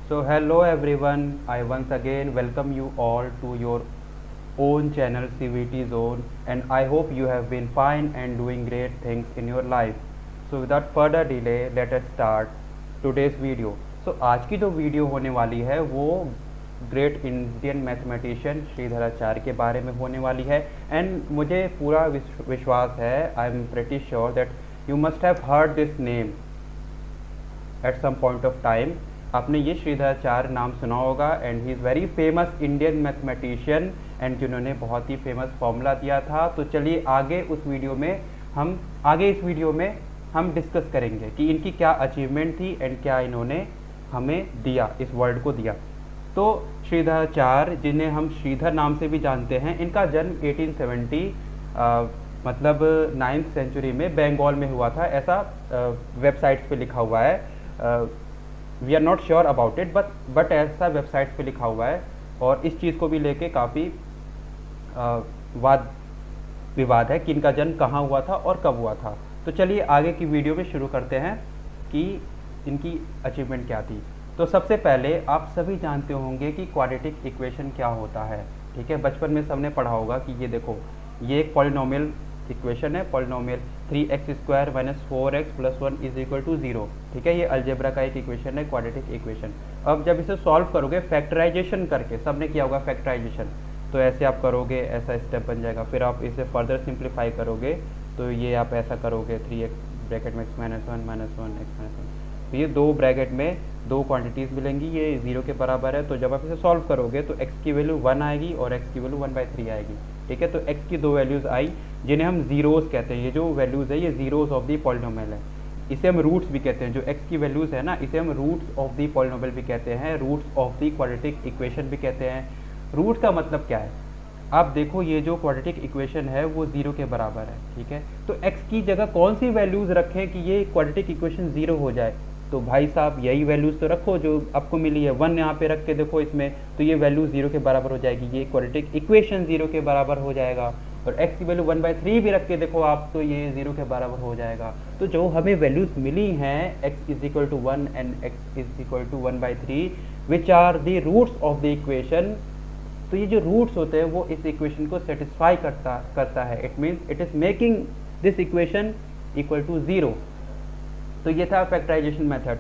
So hello everyone, I once again welcome you all to your own channel CVT Zone, and I hope you have been fine and doing great things in your life. So without further delay, let us start today's video. So आज की जो video होने वाली है वो great Indian mathematician Shridharacharya के बारे में होने वाली है, एंड मुझे पूरा विश्वास है, I am pretty sure that you must have heard this name at some point of time. आपने ये श्रीधराचार्य नाम सुना होगा, and he is very famous Indian mathematician, and जिन्होंने बहुत ही फेमस फॉर्मूला दिया था। तो चलिए आगे इस वीडियो में हम डिस्कस करेंगे कि इनकी क्या अचीवमेंट थी एंड क्या इन्होंने हमें दिया, इस वर्ल्ड को दिया। तो श्रीधराचार्य, जिन्हें हम श्रीधर नाम से भी जानते हैं, इनका जन्म 1870 मतलब 9th सेंचुरी में बंगाल में हुआ था, ऐसा वेबसाइट्स पे लिखा हुआ है। We are not sure about it, but ऐसा वेबसाइट्स पे लिखा हुआ है, और इस चीज़ को भी लेके काफ़ी वाद विवाद है कि इनका जन्म कहाँ हुआ था और कब हुआ था। तो चलिए आगे की वीडियो में शुरू करते हैं कि इनकी अचीवमेंट क्या थी। तो सबसे पहले आप सभी जानते होंगे कि क्वाड्रेटिक इक्वेशन क्या होता है, ठीक है। बचपन में सबने पढ़ा होगा कि ये देखो, ये एक पॉलिनोमियल इक्वेशन है, पॉलिनोमियल 3x² - 4x + 1 = 0, ठीक है। ये अलजेब्रा का एक इक्वेशन है, क्वाड्रेटिक इक्वेशन। अब जब इसे सॉल्व करोगे फैक्टराइजेशन करके, सबने किया होगा फैक्टराइजेशन, तो ऐसे आप करोगे, ऐसा स्टेप बन जाएगा। फिर आप इसे फर्दर सिंप्लीफाई करोगे तो ये आप ऐसा करोगे 3x ब्रैकेट में x - 1 - 1 x - 1। तो ये दो ब्रैकेट में दो क्वांटिटीज़ मिलेंगी, ये 0 के बराबर है। तो जब आप इसे सॉल्व करोगे तो x की वैल्यू 1 आएगी और x की वैल्यू 1/3 आएगी, ठीक है। तो x की दो वैल्यूज़ आई जिन्हें हम ज़ीरोज़ कहते हैं। ये जो वैल्यूज़ है ये ज़ीरोज़ ऑफ द पॉलिनोमियल है, इसे हम रूट्स भी कहते हैं। जो x की वैल्यूज़ है ना, इसे हम रूट्स ऑफ द पॉलिनोमियल भी कहते हैं, roots of the quadratic equation भी कहते हैं। रूट का मतलब क्या है, आप देखो ये जो क्वाड्रेटिक इक्वेशन है वो 0 के बराबर है, ठीक है। तो x की जगह कौन सी वैल्यूज़ रखें कि ये क्वाड्रेटिक इक्वेशन 0 हो जाए? तो भाई साहब यही वैल्यूज़ तो रखो जो आपको मिली है। 1 यहाँ पे रख के देखो इसमें, तो ये वैल्यू 0 के बराबर हो जाएगी, ये क्वाड्रेटिक इक्वेशन 0 के बराबर हो जाएगा। और x की वैल्यू 1/3 भी रख के देखो आप, तो ये 0 के बराबर हो जाएगा। तो जो हमें वैल्यूज़ मिली हैं x = 1 and x = 1/3 which are the roots of the equation, तो ये जो रूट्स होते हैं वो इस इक्वेशन को सेटिस्फाई करता है। It means it is making this equation equal to 0। तो ये था फैक्टराइजेशन मेथड।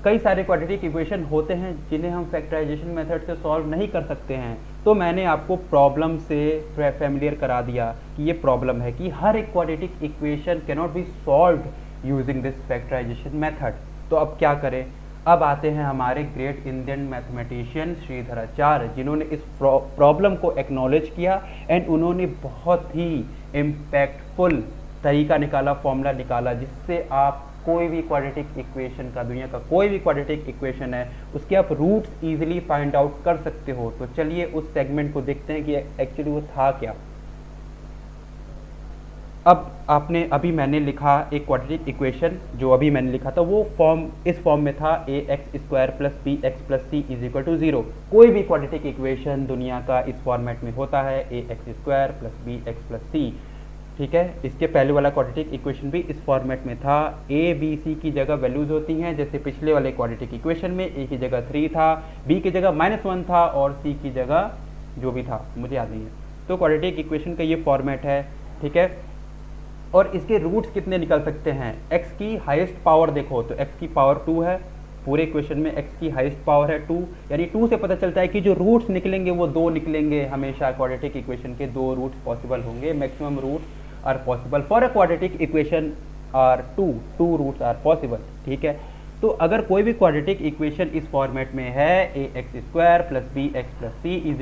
कई सारे क्वाड्रेटिक इक्वेशन होते हैं जिन्हें हम फैक्टराइजेशन मेथड से सॉल्व नहीं कर सकते हैं। तो मैंने आपको प्रॉब्लम से फैमिलियर करा दिया कि ये प्रॉब्लम है कि हर एक quadratic equation can not be solved using this factorisation method. तो अब क्या करें? अब आते हैं हमारे ग्रेट इंडियन मैथमेटिशियन श्रीधराचार्य, जिन्होंने इस प्रॉब्लम को एक्नॉलेज किया, एंड उन्होंने बहुत ही इम्पैक्टफुल तरीका निकाला, फॉर्मूला निकाला, जिससे आप कोई भी क्वाड्रेटिक इक्वेशन का, दुनिया का कोई भी क्वाड्रेटिक इक्वेशन है, उसके आप रूट्स इजीली फाइंड आउट कर सकते हो। तो चलिए उस सेगमेंट को देखते हैं कि एक्चुअली वो था क्या। अभी मैंने लिखा एक क्वाड्रेटिक इक्वेशन, जो अभी मैंने लिखा था वो इस फॉर्म में था, ax² + bx + c = 0। कोई भी क्वाड्रेटिक इक्वेशन दुनिया का इस फॉर्मेट में होता है, ax² + bx + c, ठीक है। इसके पहले वाला क्वाड्रेटिक इक्वेशन भी इस फॉर्मेट में था। a b c की जगह वैल्यूज होती हैं, जैसे पिछले वाले क्वाड्रेटिक इक्वेशन में a की जगह 3 था, b की जगह -1 था, और c की जगह जो भी था मुझे याद नहीं है। तो क्वाड्रेटिक इक्वेशन का ये फॉर्मेट है, ठीक है। और इसके रूट्स कितने निकल सकते हैं? x की हाईएस्ट पावर देखो तो x की पावर 2 है, पूरे इक्वेशन में x की हाईएस्ट पावर है 2, यानी 2 से पता चलता है कि जो रूट्स निकलेंगे वो 2 निकलेंगे। हमेशा क्वाड्रेटिक इक्वेशन के 2 रूट्स पॉसिबल होंगे, maximum roots are possible for a quadratic equation are 2 roots are possible, ठीक है। तो अगर कोई भी क्वाड्रेटिक इक्वेशन इस फॉर्मेट में है, ax² + bx + c =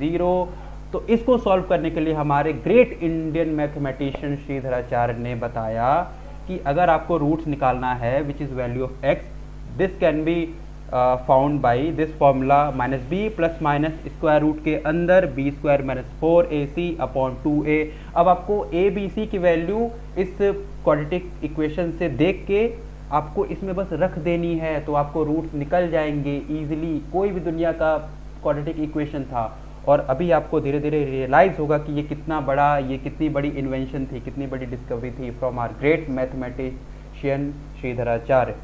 0, तो इसको सॉल्व करने के लिए हमारे ग्रेट इंडियन मैथमेटिशियन श्रीधराचार्य ने बताया कि अगर आपको रूट्स निकालना है which is value of x, this can be found by this formula -b ± square root के अंदर b² - 4ac/2a। अब आपको a b c की वैल्यू इस क्वाड्रेटिक इक्वेशन से देख के आपको इसमें बस रख देनी है, तो आपको रूट्स निकल जाएंगे ईजिली। कोई भी दुनिया का क्वाड्रेटिक इक्वेशन था, और अभी आपको धीरे धीरे रियलाइज़ होगा कि ये कितनी बड़ी इन्वेंशन थी, कितनी बड़ी डिस्कवरी थी from our great mathematician Sridharacharya.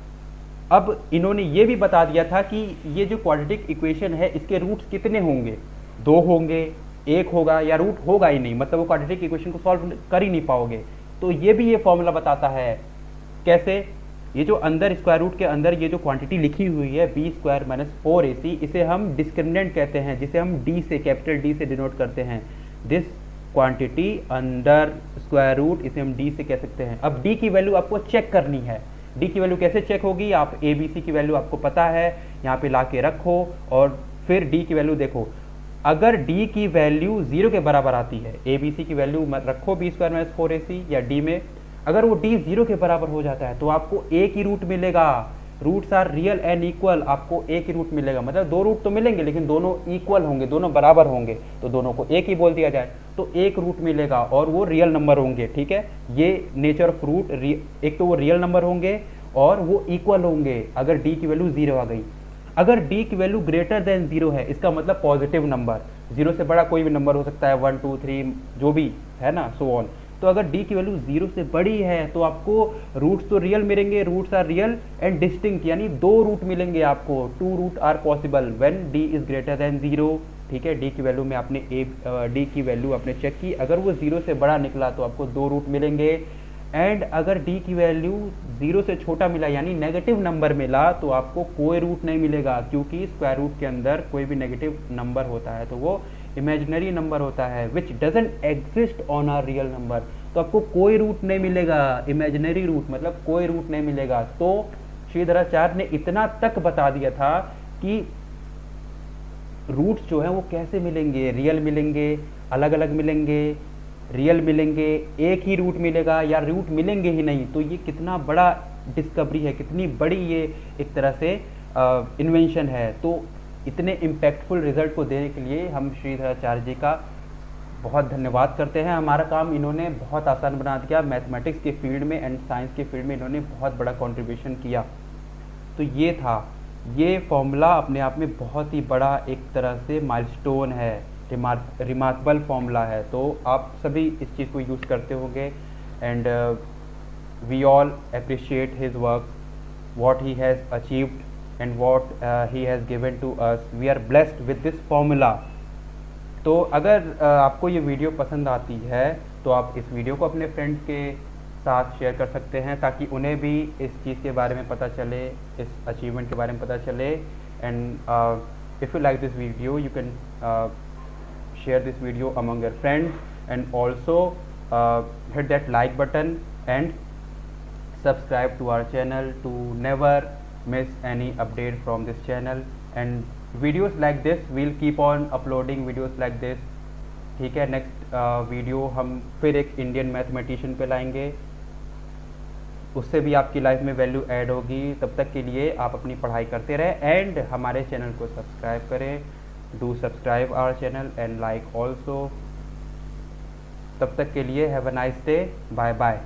अब इन्होंने ये भी बता दिया था कि ये जो क्वाड्रेटिक इक्वेशन है इसके रूट्स कितने होंगे, 2 होंगे, 1 होगा या रूट होगा ही नहीं, मतलब वो क्वाड्रेटिक इक्वेशन को सॉल्व कर ही नहीं पाओगे। तो ये भी ये फॉर्मूला बताता है कैसे, ये जो अंदर स्क्वायर रूट के अंदर ये जो क्वांटिटी लिखी हुई है बी स्क्वायर माइनस 4ac, इसे हम डिस्क्रिमिनेंट कहते हैं, जिसे हम डी से, कैपिटल डी से डिनोट करते हैं। This quantity under square root, इसे हम डी से कह सकते हैं। अब डी की वैल्यू आपको चेक करनी है। डी की वैल्यू कैसे चेक होगी, आप ए बी सी की वैल्यू आपको पता है, यहाँ पे ला के रखो और फिर डी की वैल्यू देखो। अगर डी की वैल्यू 0 के बराबर आती है, ए बी सी की वैल्यू रखो बी स्क्वायर माइनस 4ac या डी में, अगर वो डी 0 के बराबर हो जाता है तो आपको एक ही रूट मिलेगा। Roots are real and equal, आपको एक ही रूट मिलेगा, मतलब 2 रूट तो मिलेंगे लेकिन दोनों इक्वल होंगे, दोनों बराबर होंगे, तो दोनों को एक ही बोल दिया जाए तो एक रूट मिलेगा और वो रियल नंबर होंगे। ठीक है, ये नेचर ऑफ रूट, एक तो वो रियल नंबर होंगे और वो इक्वल होंगे अगर डी की वैल्यू 0 आ गई। अगर डी की वैल्यू ग्रेटर देन 0 है, इसका मतलब पॉजिटिव नंबर, 0 से बड़ा कोई भी नंबर हो सकता है, 1 2 3 जो भी है ना, सो ऑन। तो अगर डी की वैल्यू 0 से बड़ी है तो आपको रूट्स तो रियल मिलेंगे, roots are real and distinct, यानी 2 रूट मिलेंगे आपको, 2 root are possible when D is greater than 0। ठीक है, डी की वैल्यू में आपने डी की वैल्यू आपने चेक की, अगर वो 0 से बड़ा निकला तो आपको 2 रूट मिलेंगे। एंड अगर डी की वैल्यू 0 से छोटा मिला यानी नेगेटिव नंबर मिला तो आपको कोई रूट नहीं मिलेगा, क्योंकि स्क्वायर रूट के अंदर कोई भी नेगेटिव नंबर होता है तो वो इमेजिनरी नंबर होता है, which doesn't exist on our real number. तो आपको कोई रूट नहीं मिलेगा, इमेजिनरी रूट मतलब कोई रूट नहीं मिलेगा। तो श्रीधराचार्य ने इतना तक बता दिया था कि रूट्स जो है वो कैसे मिलेंगे, रियल मिलेंगे, अलग अलग मिलेंगे, रियल मिलेंगे, एक ही रूट मिलेगा या रूट मिलेंगे ही नहीं। तो ये कितना बड़ा डिस्कवरी है, कितनी बड़ी ये एक तरह से इन्वेंशन है। तो इतने इम्पैक्टफुल रिजल्ट को देने के लिए हम श्रीधराचार्य जी का बहुत धन्यवाद करते हैं। हमारा काम इन्होंने बहुत आसान बना दिया, मैथमेटिक्स के फील्ड में एंड साइंस के फील्ड में इन्होंने बहुत बड़ा कंट्रीब्यूशन किया। तो ये था, ये फॉर्मूला अपने आप में बहुत ही बड़ा एक तरह से माइलस्टोन है, रिमार्केबल फॉर्मूला है। तो आप सभी इस चीज़ को यूज़ करते होंगे and we all appreciate his work, what he has achieved and what he has given to us. We are blessed with this formula. तो अगर आपको ये वीडियो पसंद आती है तो आप इस वीडियो को अपने फ्रेंड्स के साथ शेयर कर सकते हैं ताकि उन्हें भी इस चीज़ के बारे में पता चले, इस अचीवमेंट के बारे में पता चले। And if you like this video you can share this video among your friends and also hit that like button and subscribe to our channel to never miss any update from this channel and videos like this we'll keep on uploading videos like this। ठीक है, next video हम फिर एक Indian mathematician पे लाएंगे, उससे भी आपकी लाइफ में वैल्यू ऐड होगी। तब तक के लिए आप अपनी पढ़ाई करते रहें एंड हमारे चैनल को सब्सक्राइब करें। Do subscribe our channel and like also। तब तक के लिए have a nice day, bye bye।